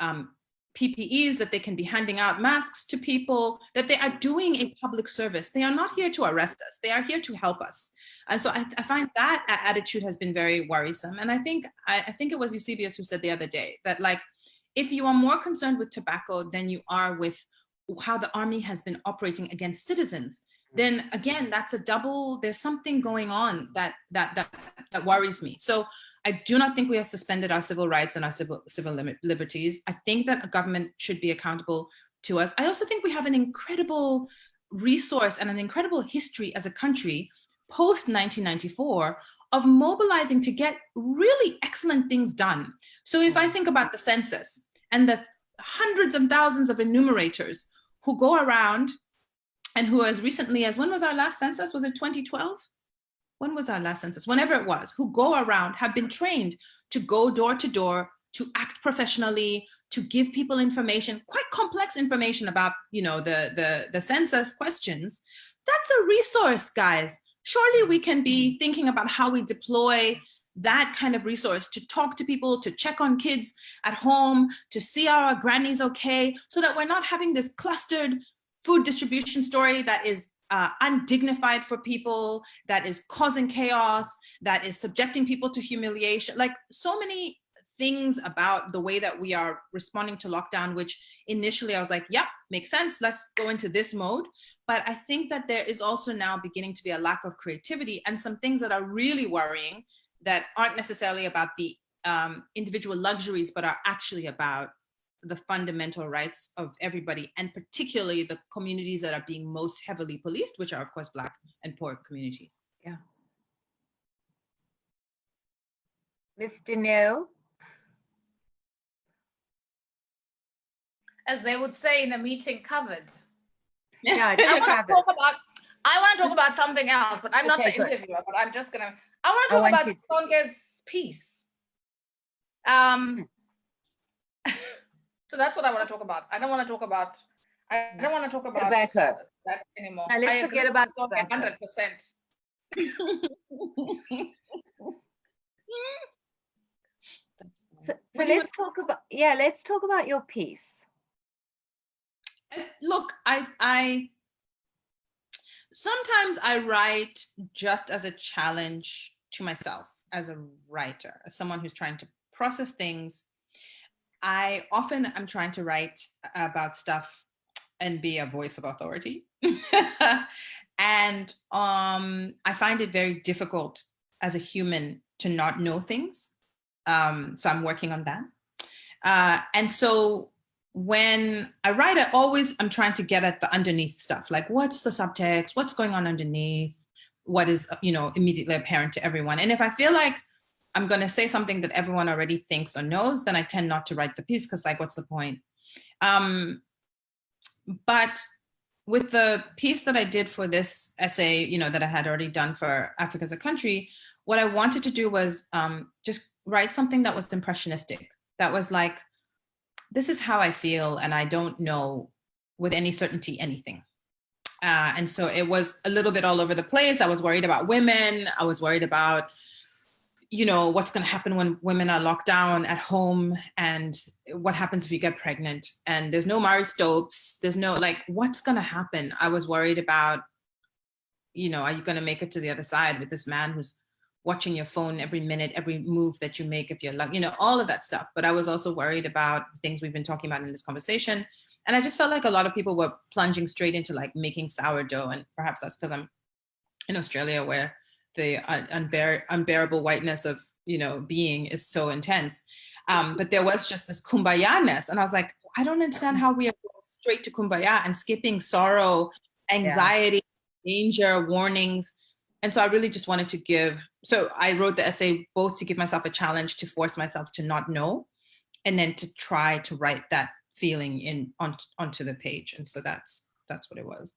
PPEs that they can be handing out, masks to people, that they are doing a public service. They are not here to arrest us. They are here to help us. And so I find that attitude has been very worrisome. And I think it was Eusebius who said the other day that, like, if you are more concerned with tobacco than you are with how the army has been operating against citizens, then again, there's something going on that worries me. So I do not think we have suspended our civil rights and our civil liberties. I think that a government should be accountable to us. I also think we have an incredible resource and an incredible history as a country post 1994 of mobilizing to get really excellent things done. So if I think about the census and the hundreds of thousands of enumerators who go around and who, as recently as, when was our last census? Was it 2012? When was our last census? Whenever it was, who go around, have been trained to go door to door, to act professionally, to give people information, quite complex information about, the census questions. That's a resource, guys. Surely we can be thinking about how we deploy that kind of resource to talk to people, to check on kids at home, to see our grannies okay, so that we're not having this clustered food distribution story that is undignified for people, that is causing chaos, that is subjecting people to humiliation. Like, so many things about the way that we are responding to lockdown, which initially I was like, yeah, makes sense, let's go into this mode. But I think that there is also now beginning to be a lack of creativity and some things that are really worrying that aren't necessarily about the individual luxuries, but are actually about the fundamental rights of everybody, and particularly the communities that are being most heavily policed, which are, of course, Black and poor communities. Yeah. Ms. Dineo? As they would say in a meeting, covered. Yeah, I want to talk about something else, but I'm not the interviewer, but I'm just going to, I want to talk about Sisonke's piece. So that's what I want to talk about. I don't want to talk about tobacco. That anymore. Now let's forget about tobacco. 100%. So let's talk about your piece. Look, I sometimes I write just as a challenge to myself as a writer, as someone who's trying to process things. I often am trying to write about stuff and be a voice of authority. And I find it very difficult as a human to not know things. So I'm working on that. And so when I write, I'm trying to get at the underneath stuff, like what's the subtext, what's going on underneath, what is, immediately apparent to everyone. And if I feel like I'm going to say something that everyone already thinks or knows, then I tend not to write the piece, because, like, what's the point? But with the piece that I did for this essay, that I had already done for Africa as a Country, what I wanted to do was just write something that was impressionistic, that was like, this is how I feel, and I don't know with any certainty anything. And so it was a little bit all over the place. I was worried about women. I was worried about, what's going to happen when women are locked down at home, and what happens if you get pregnant, and there's no Mari Stopes, there's no, like, what's going to happen? I was worried about, are you going to make it to the other side with this man who's watching your phone every minute, every move that you make, if you're lucky, all of that stuff. But I was also worried about things we've been talking about in this conversation. And I just felt like a lot of people were plunging straight into, like, making sourdough. And perhaps that's because I'm in Australia, where the unbearable whiteness of, being is so intense. But there was just this kumbaya-ness. And I was like, I don't understand how we are both straight to kumbaya and skipping sorrow, anxiety, danger, warnings. And so I really just wanted to give, so I wrote the essay both to give myself a challenge to force myself to not know, and then to try to write that feeling onto the page. And so that's what it was.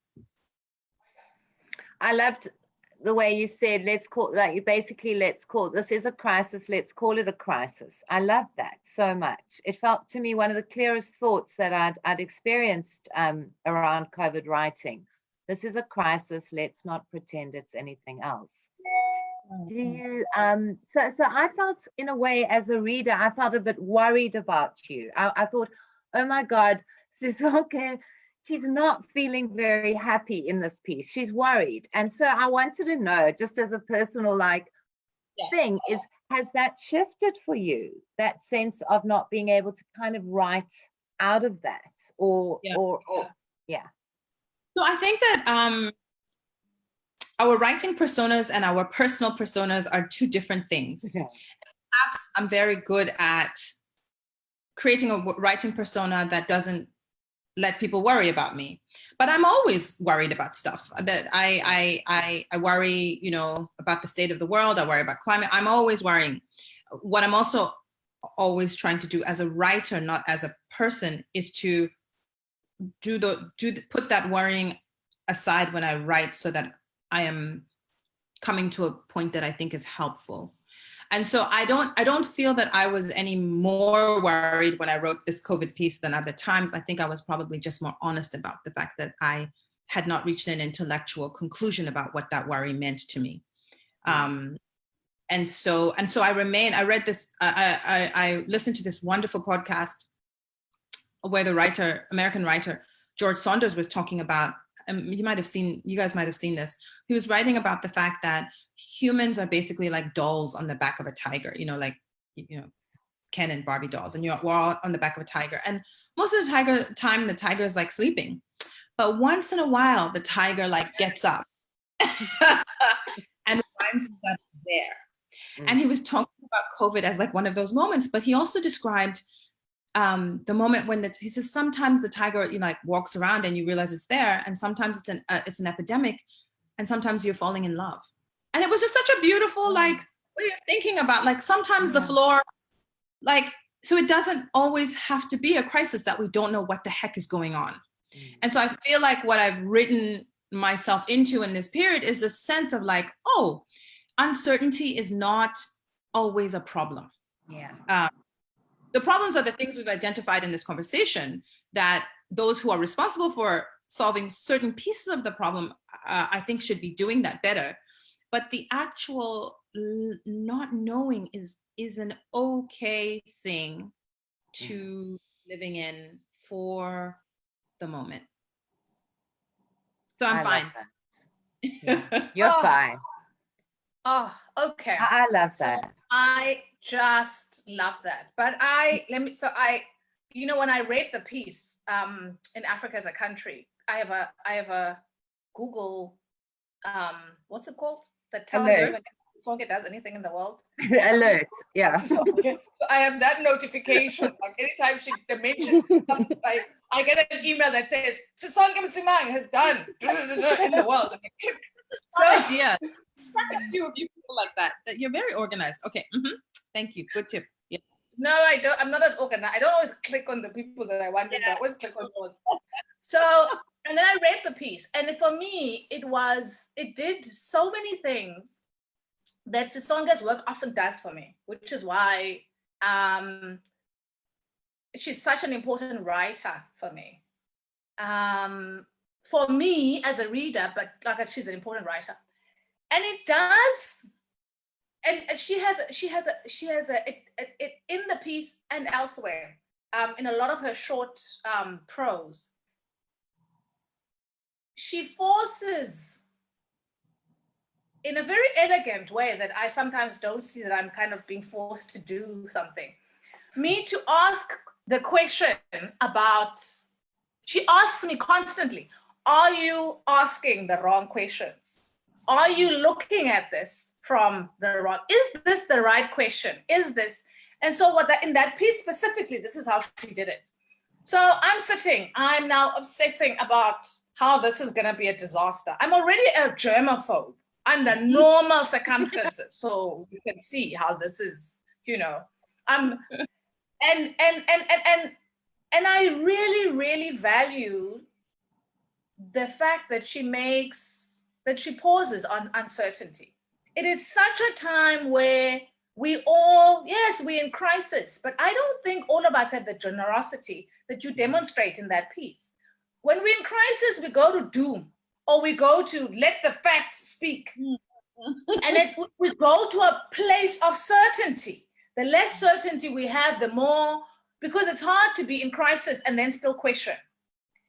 I loved the way you said, let's call this is a crisis, let's call it a crisis. I love that so much. It felt to me one of the clearest thoughts that I'd experienced around COVID writing. This is a crisis, let's not pretend it's anything else. Do you so I felt, in a way, as a reader, I felt a bit worried about you. I thought, oh my God, Sisonke, she's not feeling very happy in this piece. She's worried. And so I wanted to know, just as a personal thing, has that shifted for you, that sense of not being able to kind of write out of that? Or So I think that our writing personas and our personal personas are two different things. Perhaps I'm very good at creating a writing persona that doesn't let people worry about me, but I'm always worried about stuff. That I worry, about the state of the world. I worry about climate. I'm always worrying. What I'm also always trying to do as a writer, not as a person, is to put that worrying aside when I write, so that I am coming to a point that I think is helpful. And so I don't feel that I was any more worried when I wrote this COVID piece than other times. I think I was probably just more honest about the fact that I had not reached an intellectual conclusion about what that worry meant to me. And so I read this, I listened to this wonderful podcast where the American writer, George Saunders, was talking about, you guys might have seen this. He was writing about the fact that humans are basically like dolls on the back of a tiger, Ken and Barbie dolls, and we're all on the back of a tiger. And most of the time, the tiger is like sleeping. But once in a while, the tiger gets up and reminds us that it's there. And he was talking about COVID as one of those moments, but he also described the moment when he says sometimes the tiger walks around and you realize it's there, and sometimes it's an epidemic, and sometimes you're falling in love. And it was just such a beautiful way of thinking about sometimes the floor, so it doesn't always have to be a crisis that we don't know what the heck is going on. And so I feel like what I've written myself into in this period is a sense of uncertainty is not always a problem. The problems are the things we've identified in this conversation, that those who are responsible for solving certain pieces of the problem, I think, should be doing that better. But the actual not knowing is an okay thing to living in for the moment. So I'm fine. You're fine. Oh, okay. I love that. So I just love that. But when I read the piece, in Africa as a country, I have a Google, what's it called? That tells you when Sisonke does anything in the world. Alert, yeah. So I have that notification. Anytime she mentions something, I get an email that says Sisonke Msimang has done in the world. Idea. A few people like that you're very organized. Okay. Thank you. Good tip. Yeah. No, I don't. I'm not as organized. I don't always click on the people that I want to. I always click on those. So, and then I read the piece, and for me, it did so many things that Sisonke's work often does for me, which is why she's such an important writer for me. For me as a reader, but she's an important writer. And it does, and she has it in the piece and elsewhere, in a lot of her short prose. She forces, in a very elegant way that I sometimes don't see that I'm kind of being forced to do something, me to ask the question about, she asks me constantly, are you asking the wrong questions? Are you looking at this from the wrong? Is this the right question? Is this? And so in that piece specifically, this is how she did it. So I'm now obsessing about how this is going to be a disaster. I'm already a germaphobe under normal circumstances. So you can see how this is, you know, and I really, really value the fact that she pauses on uncertainty. It is such a time where yes, we're in crisis, but I don't think all of us have the generosity that you demonstrate in that piece. When we're in crisis, we go to doom, or we go to let the facts speak. And we go to a place of certainty. The less certainty we have, the more, because it's hard to be in crisis and then still question.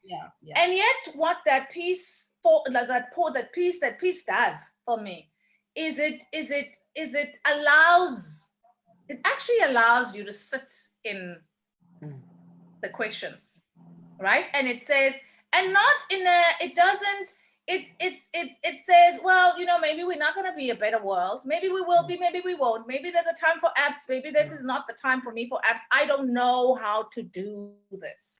Yeah. And yet what that piece does for me is it actually allows you to sit in the questions, right? And it says, and not in a, it says, well, you know, maybe we're not going to be a better world. Maybe we will be, maybe we won't. Maybe there's a time for apps. Maybe this is not the time for me for apps. I don't know how to do this.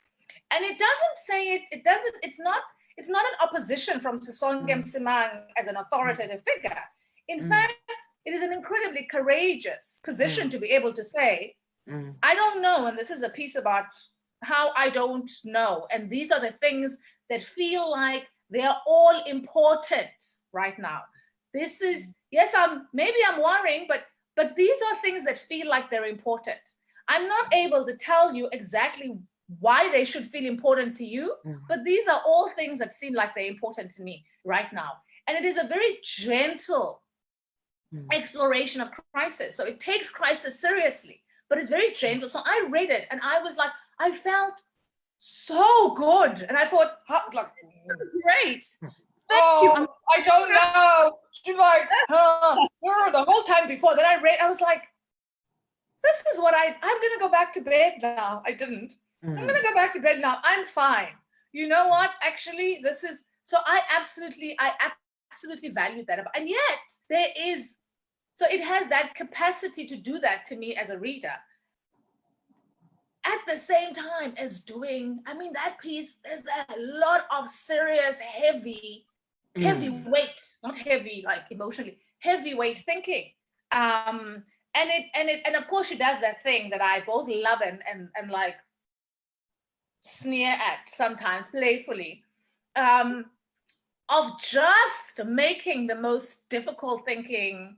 And it doesn't say it's not an opposition from Sisonke Msimang as an authoritative figure. In fact, it is an incredibly courageous position to be able to say, I don't know, and this is a piece about how I don't know. And these are the things that feel like they're all important right now. This is, yes, maybe I'm worrying, but these are things that feel like they're important. I'm not able to tell you exactly why they should feel important to you, but these are all things that seem like they're important to me right now. And it is a very gentle exploration of crisis. So it takes crisis seriously, but it's very gentle. So I read it and I was like, I felt so good. And I thought, like, great. Thank you. I don't know. She's like, the whole time before that I read, I was like, this is what I'm going to go back to bed now. I didn't. I'm going to go back to bed now. I'm fine. You know what? Actually, this is, so I absolutely value that. And yet so it has that capacity to do that to me as a reader. At the same time as doing, I mean, that piece, there's a lot of serious, heavy weight, not heavy, like emotionally, heavyweight thinking. And of course she does that thing that I both love and like sneer at sometimes playfully, of just making the most difficult thinking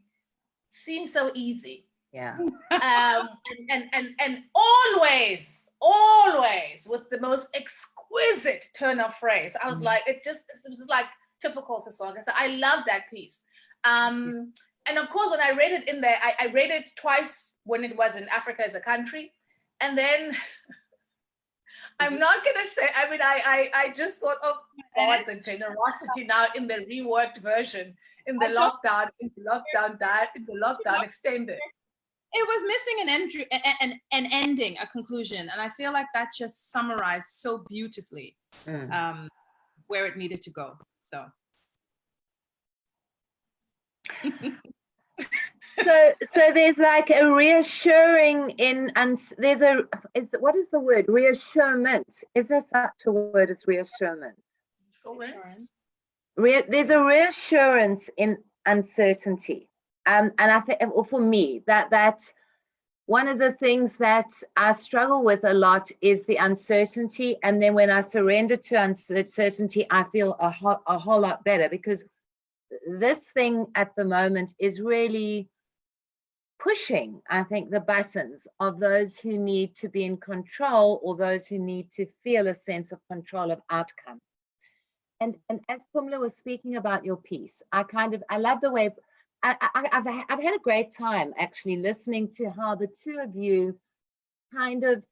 seem so easy. Yeah. And always with the most exquisite turn of phrase. I was like, it was like typical Sisonke. So I love that piece. And of course, when I read it in there, I read it twice when it was in Africa as a country. And then I'm not going to say, I mean, I just thought, oh God, the generosity now in the reworked version, in the lockdown extended. It was missing an ending, a conclusion. And I feel like that just summarized so beautifully where it needed to go. So. So there's like a reassuring what is the word? Reassurement. Is there such a word as reassurement? There's a reassurance in uncertainty. And I think, for me, that one of the things that I struggle with a lot is the uncertainty. And then when I surrender to uncertainty, I feel a whole lot better, because this thing at the moment is really pushing, I think, the buttons of those who need to be in control, or those who need to feel a sense of control of outcome. And as Pumla was speaking about your piece, I love the way, I've had a great time actually listening to how the two of you kind of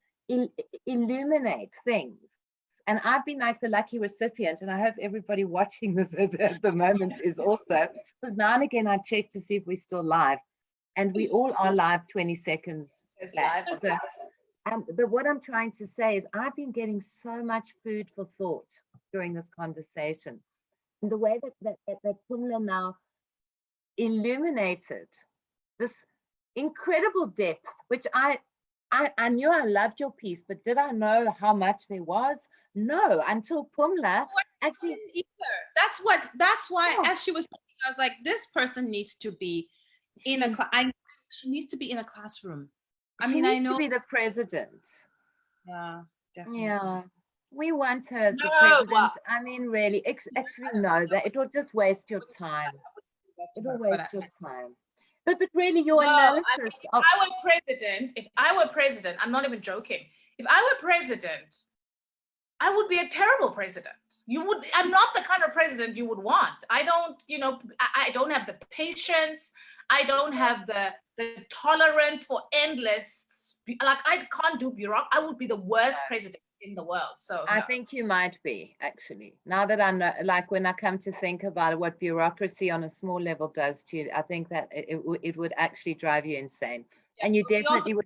illuminate things. And I've been like the lucky recipient, and I hope everybody watching this at the moment is also, because now and again I check to see if we're still live, and we all are live 20 seconds back. So, but what I'm trying to say is I've been getting so much food for thought during this conversation. And the way that Pumla now illuminated this incredible depth, which I I knew I loved your piece, but did I know how much there was? No, until Pumla actually. Either. That's why, Yeah. as she was talking, I was like, this person needs to be in a class. She needs to be in a classroom. I mean, I needs know. to be the president. Yeah, definitely. Yeah. We want her as the No, president. well, I mean, really, actually, no, that it will just waste your time. It will waste your time. But really, your no, analysis. I mean, if I were president, I'm not even joking. If I were president, I would be a terrible president. I'm not the kind of president you would want. I don't, I don't have the patience. I don't have the tolerance for endless, like I can't do bureaucracy. I would be the worst president in the world. So I think you might be, actually. Now that I know, like when I come to think about what bureaucracy on a small level does to you, I think that it would actually drive you insane. Yeah, and you definitely would.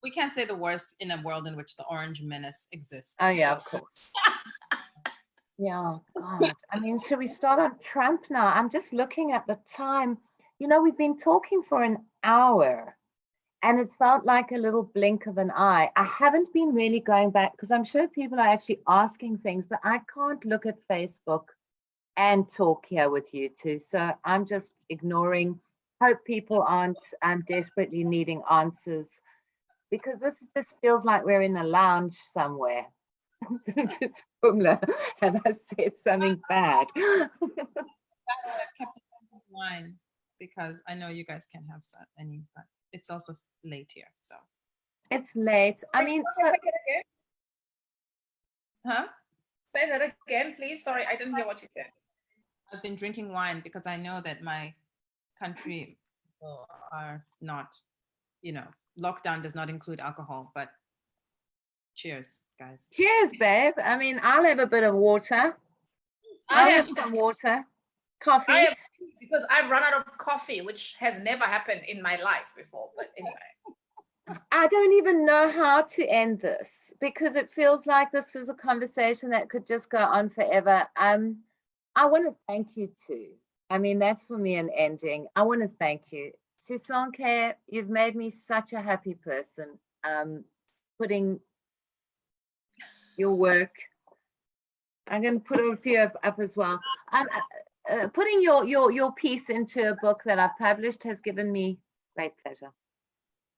We can't say the worst in a world in which the Orange Menace exists. Oh, yeah, of course. Yeah, God. I mean, should we start on Trump now? I'm just looking at the time. We've been talking for an hour. And it felt like a little blink of an eye. I haven't been really going back because I'm sure people are actually asking things, but I can't look at Facebook and talk here with you two. So I'm just ignoring. Hope people aren't desperately needing answers, because this just feels like we're in a lounge somewhere. Have I said something bad? I would have kept wine because I know you guys can't have any, but it's also late here, so. It's late. I mean, huh? Say that again, please. Sorry, I didn't hear what you said. I've been drinking wine because I know that my country are not, lockdown does not include alcohol, but cheers, guys. Cheers, babe. I mean, I'll have a bit of water. I'll have some water. Coffee. Because I've run out of coffee, which has never happened in my life before. But anyway. I don't even know how to end this, because it feels like this is a conversation that could just go on forever. I want to thank you too. I mean, that's for me an ending. I want to thank you. Sisonke, you've made me such a happy person. Putting your work. I'm going to put a few up as well. Putting your piece into a book that I've published has given me great pleasure.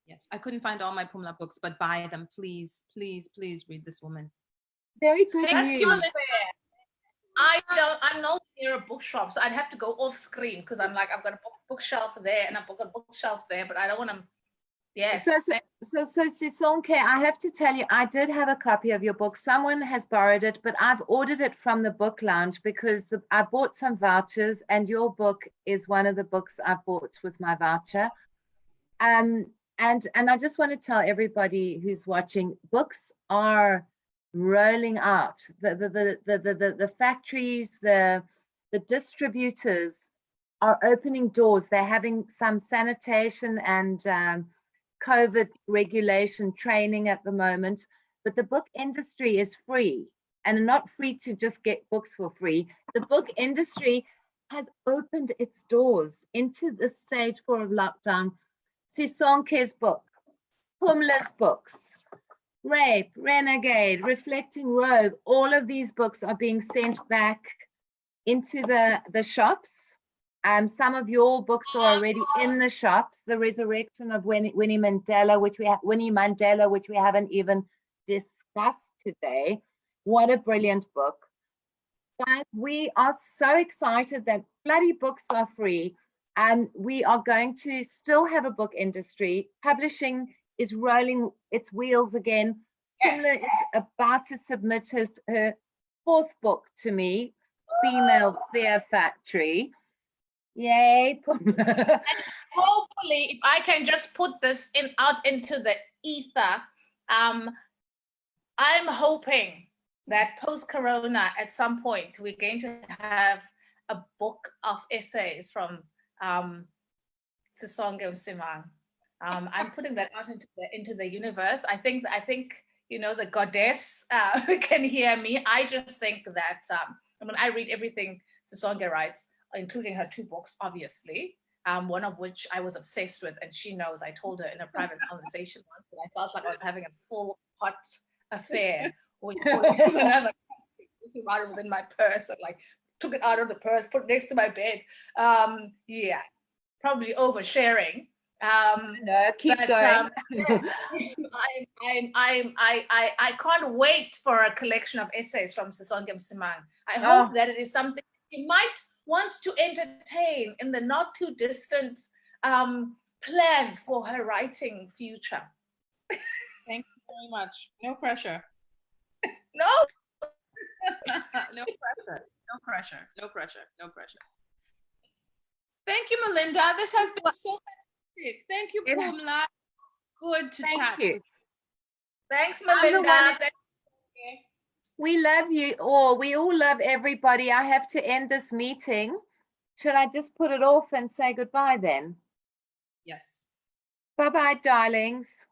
Yes, I couldn't find all my Pumla books, but buy them, please, please, please read this woman. Very good news. I'm not near a bookshop, so I'd have to go off screen because I'm like, I've got a bookshelf there and I've got a bookshelf there, but I don't want to. Yes. So Sisonke, I have to tell you, I did have a copy of your book. Someone has borrowed it, but I've ordered it from the book lounge because I bought some vouchers, and your book is one of the books I bought with my voucher. And I just want to tell everybody who's watching, books are rolling out. The factories, the distributors are opening doors. They're having some sanitation and COVID regulation training at the moment, but the book industry is free, and not free to just get books for free. The book industry has opened its doors into the stage 4 of lockdown. Sisonke's book, Pumla's books, Rape, Renegade, Reflecting Rogue, all of these books are being sent back into the shops. Some of your books are already in the shops. The Resurrection of Winnie Mandela, which we haven't even discussed today. What a brilliant book. Guys, we are so excited that bloody books are free. We are going to still have a book industry. Publishing is rolling its wheels again. Pumla is about to submit her 4th book to me, Female Fear Factory. Yay. And hopefully, if I can just put this out into the ether, I'm hoping that post-corona at some point we're going to have a book of essays from Sisonke Msimang. I'm putting that out into the universe. I think the goddess can hear me. I just think that I read everything Sisonke writes, including her 2 books, obviously. one of which I was obsessed with, and she knows. I told her in a private conversation once that I felt like I was having a full hot affair with another right within my purse, and like took it out of the purse, put it next to my bed. Yeah, probably oversharing. No, keep going. I can't wait for a collection of essays from Sisonke Msimang. I hope that it is something you might want to entertain in the not too distant plans for her writing future. Thank you very much. No pressure. No. No pressure. No pressure. No pressure. No pressure. Thank you, Melinda. This has been so fantastic. Thank you, Pumla. Good to chat. Thank you. Thanks, Melinda. We love you all. We all love everybody. I have to end this meeting. Should I just put it off and say goodbye then? Yes. Bye-bye, darlings.